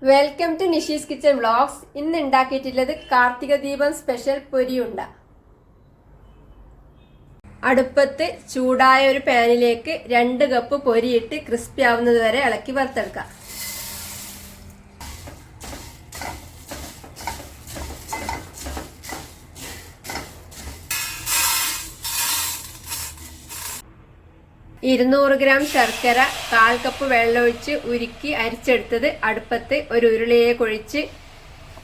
Welcome to Nishi's kitchen vlogs. ഇന്ന് ഉണ്ടാക്കിയിട്ടുള്ളത് Karthika Deepam special പൊരിയുണ്ട. അടുപ്പത്ത് ചൂടായ ഒരു പാനിലേക്ക് 2 കപ്പ് പൊരിയിട്ട് ക്രിസ്പി ആവുന്നത് വരെ ഇളക്കി വറുത്തെടുക്കാം. ഇരുന്നൂറ് ഗ്രാം ശർക്കര 1/4 കപ്പ് വെള്ളമൊഴിച്ച് ഉരുക്കി അരിച്ചെടുത്തത് അടുപ്പത്ത് ഒരു ഉരുളിയിലേക്ക് ഒഴിച്ച്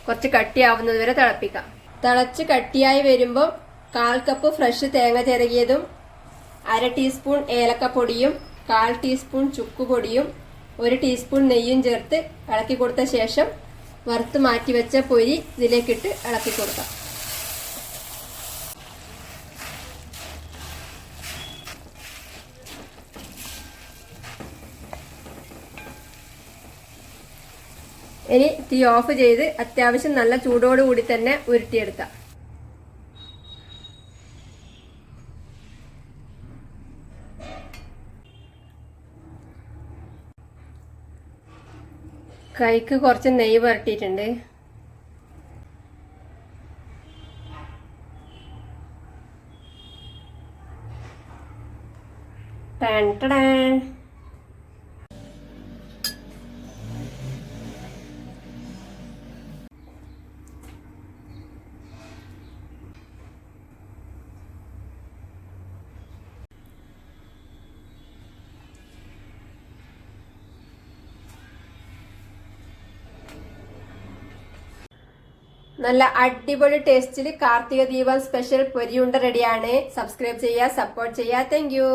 കുറച്ച് കട്ടിയാവുന്നത് വരെ തിളപ്പിക്കാം. തിളച്ച് കട്ടിയായി വരുമ്പോൾ 1/4 കപ്പ് ഫ്രഷ് തേങ്ങ ചിരകിയതും 1/2 ടീസ്പൂൺ ഏലക്കപ്പൊടിയും 1/4 ടീസ്പൂൺ ചുക്കുപൊടിയും 1 ടീസ്പൂൺ നെയ്യും ചേർത്ത് ഇളക്കി കൊടുത്ത ശേഷം വറുത്ത് മാറ്റി വെച്ച പൊരി ഇതിലേക്കിട്ട് ഇളക്കി കൊടുക്കാം. ഇനി തീ ഓഫ് ചെയ്ത് അത്യാവശ്യം നല്ല ചൂടോടുകൂടി തന്നെ ഉരുട്ടിയെടുക്കാം. കൈക്ക് കുറച്ച് നെയ്യ് പുരട്ടിയിട്ടുണ്ട്. ടൻ. നല്ല അടിപൊളി ടേസ്റ്റിൽ കാർത്തിക ദീപം സ്പെഷ്യൽ പൊരിയുണ്ട റെഡിയാണ്. സബ്സ്ക്രൈബ് ചെയ്യുക, സപ്പോർട്ട് ചെയ്യുക. Thank you.